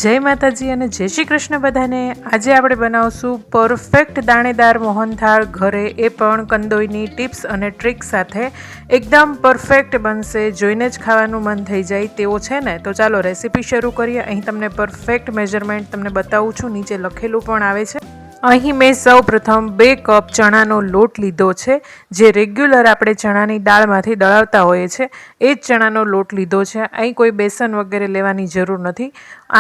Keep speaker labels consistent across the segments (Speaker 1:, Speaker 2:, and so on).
Speaker 1: જય માતાજી અને જય શ્રી કૃષ્ણ બધાને। આજે આપણે બનાવશું પરફેક્ટ દાણેદાર મોહનથાળ ઘરે, એ પણ કંદોઈની ટિપ્સ અને ટ્રિક્સ સાથે। એકદમ પરફેક્ટ બનશે, જોઈને જ ખાવાનું મન થઈ જાય તેવો છે ને। તો ચાલો રેસીપી શરૂ કરીએ। અહીં તમને પરફેક્ટ મેજરમેન્ટ તમને બતાવું છું, નીચે લખેલું પણ આવે છે। અહીં મેં સૌ પ્રથમ 2 કપ ચણાનો લોટ લીધો છે, જે રેગ્યુલર આપણે ચણાની દાળમાંથી દળાવતા હોઈએ છીએ એ જ ચણાનો લોટ લીધો છે। અહીં કોઈ બેસન વગેરે લેવાની જરૂર નથી।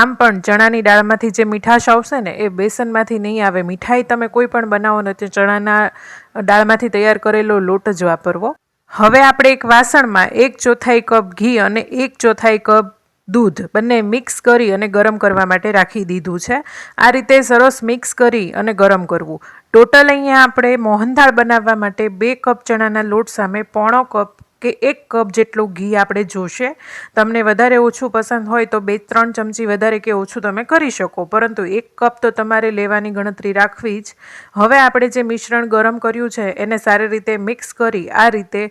Speaker 1: આમ પણ ચણાની દાળમાંથી જે મીઠાશ આવશે ને એ બેસનમાંથી નહીં આવે। મીઠાઈ તમે કોઈ પણ બનાવો ને તો ચણાના દાળમાંથી તૈયાર કરેલો લોટ જ વાપરવો। હવે આપણે એક વાસણમાં 1/4 કપ ઘી અને 1/4 કપ દૂધ બંને મિક્સ કરી અને ગરમ કરવા માટે રાખી દીધું છે। આ રીતે સરસ મિક્સ કરી અને ગરમ કરવું। ટોટલ અહીંયા આપણે મોહનથાળ બનાવવા માટે 2 કપ ચણાના લોટ સામે 1/4 કપ કે 1 કપ જેટલું ઘી આપણે જોશે। તમને વધારે ઓછું પસંદ હોય તો 2-3 ચમચી વધારે કે ઓછું તમે કરી શકો, પરંતુ 1 કપ તો તમારે લેવાની ગણતરી રાખવી જ। હવે આપણે જે મિશ્રણ ગરમ કર્યું છે એને સારી રીતે મિક્સ કરી આ રીતે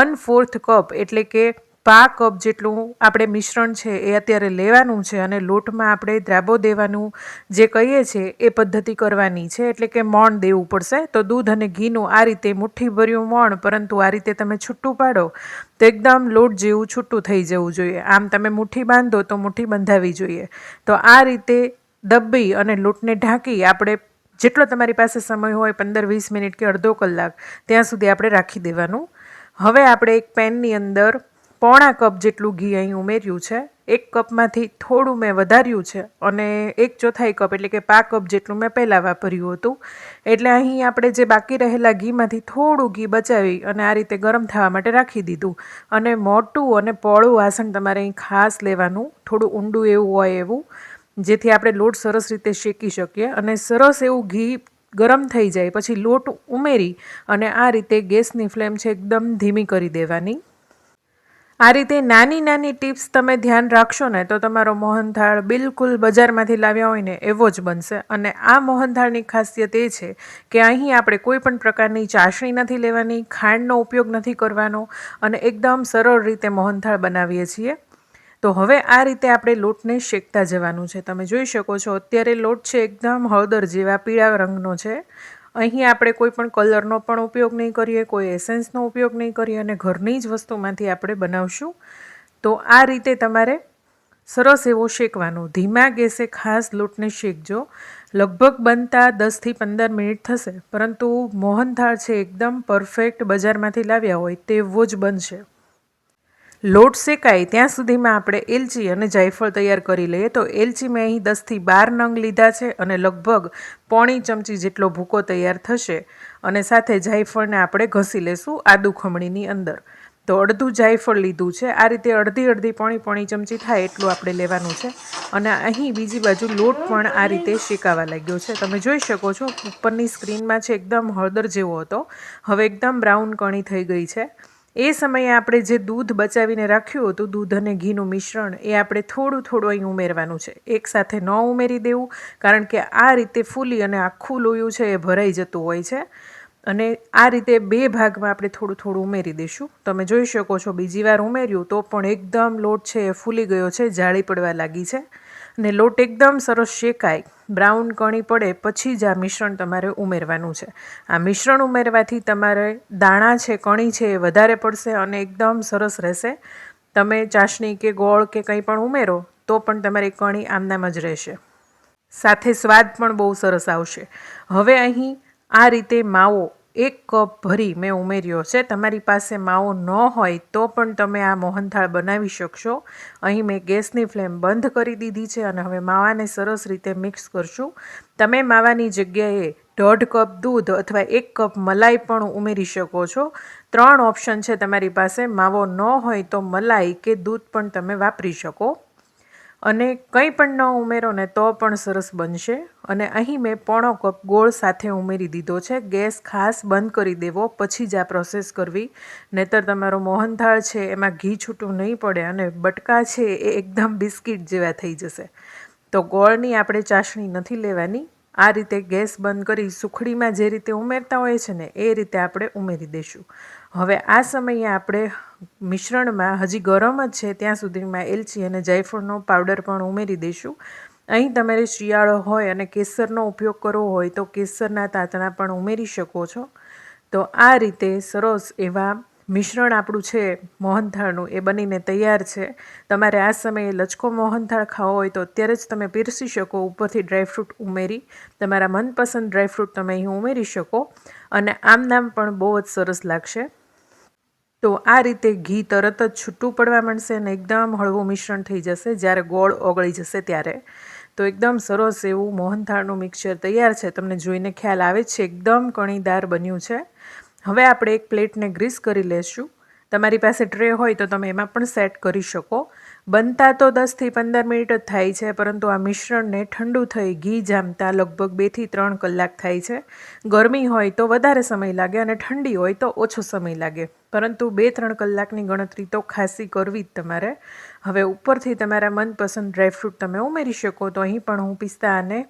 Speaker 1: 1/4 કપ એટલે કે 1/2 કપ જેટલું આપણે મિશ્રણ છે એ અત્યારે લેવાનું છે અને લોટમાં આપણે દ્રાબો દેવાનું જે કહીએ છીએ એ પદ્ધતિ કરવાની છે, એટલે કે મોણ દેવું પડશે। તો દૂધ અને ઘીનું આ રીતે મુઠ્ઠીભર્યું મોણ, પરંતુ આ રીતે તમે છૂટું પાડો તો એકદમ લોટ જેવું છૂટું થઈ જવું જોઈએ। આમ તમે મુઠ્ઠી બાંધો તો મુઠ્ઠી બંધાવી જોઈએ। તો આ રીતે દબ્બી અને લોટને ઢાંકી આપણે જેટલો તમારી પાસે સમય હોય 15-20 મિનિટ કે અડધો કલાક ત્યાં સુધી આપણે રાખી દેવાનું। હવે આપણે એક પેનની અંદર 1/4 કપ જેટલું ઘી અહીં ઉમેર્યું છે। 1 કપમાંથી થોડું મેં વધાર્યું છે અને 1/4 કપ એટલે કે 1/2 કપ જેટલું મેં પહેલાં વાપર્યું હતું। એટલે અહીં આપણે જે બાકી રહેલા ઘીમાંથી થોડું ઘી બચાવી અને આ રીતે ગરમ થવા માટે રાખી દીધું। અને મોટું અને પહોળું વાસણ તમારે અહીં ખાસ લેવાનું, થોડું ઊંડું એવું હોય એવું, જેથી આપણે લોટ સરસ રીતે શેકી શકીએ। અને સરસ એવું ઘી ગરમ થઈ જાય પછી લોટ ઉમેરી અને આ રીતે ગેસની ફ્લેમ છે એકદમ ધીમી કરી દેવાની। આ રીતે નાની નાની ટિપ્સ તમે ધ્યાન રાખશો ને તો તમારો મોહનથાળ બિલકુલ બજારમાંથી લાવ્યા હોય ને એવો જ બનશે। અને આ મોહનથાળની ખાસિયત એ છે કે અહીં આપણે કોઈ પણ પ્રકારની ચાસણી નથી લેવાની, ખાંડનો ઉપયોગ નથી કરવાનો અને એકદમ સરળ રીતે મોહનથાળ બનાવીએ છીએ। તો હવે આ રીતે આપણે લોટને શેકતા જવાનું છે। તમે જોઈ શકો છો અત્યારે લોટ છે એકદમ હળદર જેવા પીળા રંગનો છે। અહીં આપણે કોઈ પણ કલરનો પણ ઉપયોગ નહીં કરીએ, કોઈ એસેન્સનો ઉપયોગ નહીં કરીએ અને ઘરની જ વસ્તુમાંથી આપણે બનાવશું। તો આ રીતે તમારે સરસ એવો શેકવાનો, ધીમા ગેસે ખાસ લોટને શેકજો। લગભગ બનતા 10થી 15 મિનિટ થશે, પરંતુ મોહનથાળ છે એકદમ પરફેક્ટ બજારમાંથી લાવ્યા હોય તેવો જ બનશે। લોટ શેકાય ત્યાં સુધીમાં આપણે એલચી અને જાયફળ તૈયાર કરી લઈએ। તો એલચી મેં અહીં 10થી 12 નંગ લીધા છે અને લગભગ 1/4 ચમચી જેટલો ભૂકો તૈયાર થશે। અને સાથે જાયફળને આપણે ઘસી લેશું આદુ ખમણીની અંદર। તો અડધું જાયફળ લીધું છે, આ રીતે અડધી 1/4 ચમચી થાય એટલું આપણે લેવાનું છે। અને અહીં બીજી બાજુ લોટ પણ આ રીતે શેકાવા લાગ્યો છે। તમે જોઈ શકો છો ઉપરની સ્ક્રીનમાં છે એકદમ હળદર જેવો હતો, હવે એકદમ બ્રાઉન કણી થઈ ગઈ છે। એ સમયે આપણે જે દૂધ બચાવીને રાખ્યું હતું, દૂધ અને ઘીનું મિશ્રણ, એ આપણે થોડું થોડું અહીં ઉમેરવાનું છે। એકસાથે ન ઉમેરી દેવું, કારણ કે આ રીતે ફૂલી અને આખું લોયું છે એ ભરાઈ જતું હોય છે। અને આ રીતે 2 ભાગમાં આપણે થોડું થોડું ઉમેરી દઈશું। તમે જોઈ શકો છો બીજી વાર ઉમેર્યું તો પણ એકદમ લોટ છે એ ફૂલી ગયો છે, જાળી પડવા લાગી છે। અને લોટ એકદમ સરસ શેકાય, બ્રાઉન કણી પડે પછી જ આ મિશ્રણ તમારે ઉમેરવાનું છે। આ મિશ્રણ ઉમેરવાથી તમારે દાણા છે, કણી છે એ વધારે પડશે અને એકદમ સરસ રહેશે। તમે ચાસણી કે ગોળ કે કંઈ પણ ઉમેરો તો પણ તમારી કણી આમનામ જ રહેશે, સાથે સ્વાદ પણ બહુ સરસ આવશે। હવે અહીં આ રીતે માવો 1 કપ ભરી મેં ઉમેર્યો છે। તમારી પાસે માવો ન હોય તો પણ તમે આ મોહનથાળ બનાવી શકશો। અહીં મેં ગેસની ફ્લેમ બંધ કરી દીધી છે અને હવે માવાને સરસ રીતે મિક્સ કરશું। તમે માવાની જગ્યાએ 1/2 કપ દૂધ અથવા 1 કપ મલાઈ પણ ઉમેરી શકો છો। 3 ઓપ્શન છે તમારી પાસે, માવો ન હોય તો મલાઈ કે દૂધ પણ તમે વાપરી શકો। અને કંઈ પણ ન ઉમેરો ને તો પણ સરસ બનશે। અને અહીં મેં 1/4 કપ ગોળ સાથે ઉમેરી દીધો છે। ગેસ ખાસ બંધ કરી દેવો પછી જ આ પ્રોસેસ કરવી, નહીંતર તમારો મોહનથાળ છે એમાં ઘી છૂટું નહીં પડે અને બટકા છે એ એકદમ બિસ્કિટ જેવા થઈ જશે। તો ગોળની આપણે ચાસણી નથી લેવાની। આ રીતે ગેસ બંધ કરી સુખડીમાં જે રીતે ઉમેરતા હોય છે ને એ રીતે આપણે ઉમેરી દઈશું। હવે આ સમયે આપણે મિશ્રણમાં હજી ગરમ જ છે ત્યાં સુધીમાં એલચી અને જાયફળનો પાવડર પણ ઉમેરી દઈશું। અહીં તમારે શિયાળો હોય અને કેસરનો ઉપયોગ કરવો હોય તો કેસરના તાંતણા પણ ઉમેરી શકો છો. તો આ રીતે સરસ એવા મિશ્રણ આપણું છે મોહનથાળનું એ બનીને તૈયાર છે. તમારે આ સમયે લચકો મોહનથાળ ખાવો હોય તો અત્યારે જ તમે પીરસી શકો. ઉપરથી ડ્રાયફ્રૂટ ઉમેરી તમારા મનપસંદ ડ્રાયફ્રૂટ તમે અહીં ઉમેરી શકો અને આમ નામ પણ બહુ જ સરસ લાગશે. તો આ રીતે ઘી તરત જ છૂટું પડવા માંડશે અને એકદમ હળવું મિશ્રણ થઈ જશે જ્યારે ગોળ ઓગળી જશે ત્યારે. તો એકદમ સરસ એવું મોહનથાળનું મિક્સચર તૈયાર છે. તમને જોઈને ખ્યાલ આવે છે એકદમ કણીદાર બન્યું છે. હવે આપણે એક પ્લેટને ગ્રીસ કરી લઈશું. તમારી પાસે ટ્રે હોય તો તમે એમાં પણ સેટ કરી શકો. બનતા તો 10થી 15 મિનિટ જ થાય છે, પરંતુ આ મિશ્રણને ઠંડુ થઈ ઘી જામતા લગભગ 2 થી 3 કલાક થાય છે. ગરમી હોય તો વધારે સમય લાગે અને ઠંડી હોય તો ઓછો સમય લાગે, પરંતુ 2-3 કલાકની ગણતરી તો ખાસી કરવી જ તમારે. હવે ઉપરથી તમારા મનપસંદ ડ્રાયફ્રૂટ તમે ઉમેરી શકો. તો અહીં પણ હું પિસ્તા અને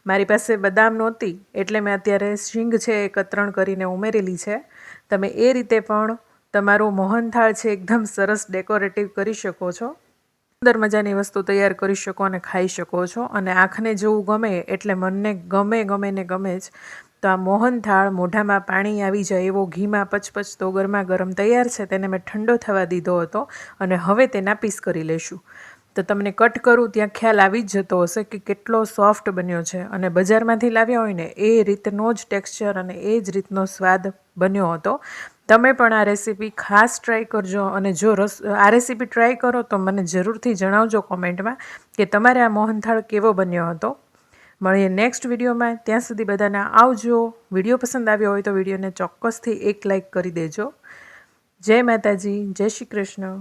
Speaker 1: મારી પાસે બદામ નહોતી એટલે મેં અત્યારે શીંગ છે એ કતરણ કરીને ઉમેરેલી છે. તમે એ રીતે પણ તમારું મોહનથાળ છે એકદમ સરસ ડેકોરેટિવ કરી શકો છો. સુંદર મજાની વસ્તુ તૈયાર કરી શકો અને ખાઈ શકો છો. અને આંખને જેવું ગમે એટલે મનને ગમે ને ગમે જ. તો આ મોહનથાળ મોઢામાં પાણી આવી જાય એવો ઘીમાં પચપચતો ગરમા ગરમ તૈયાર છે. તેને મેં ઠંડો થવા દીધો હતો અને હવે તેના પીસ કરી લઈશું. તો તમને કટ કરું ત્યાં ખ્યાલ આવી જ જતો હશે કે કેટલો સોફ્ટ બન્યો છે. અને બજારમાંથી લાવ્યા હોય ને એ રીતનો જ ટેક્સચર અને એ જ રીતનો સ્વાદ બન્યો હતો. તમે પણ આ રેસીપી ખાસ ટ્રાય કરજો અને જો આ રેસીપી ટ્રાય કરો તો મને જરૂરથી જણાવજો કોમેન્ટમાં કે તમારે આ મોહનથાળ કેવો બન્યો હતો. મળીએ નેક્સ્ટ વિડીયોમાં. ત્યાં સુધી બધાને આવજો. વિડીયો પસંદ આવ્યો હોય તો વિડીયોને ચોક્કસથી એક લાઈક કરી દેજો. જય માતાજી, જય શ્રી કૃષ્ણ.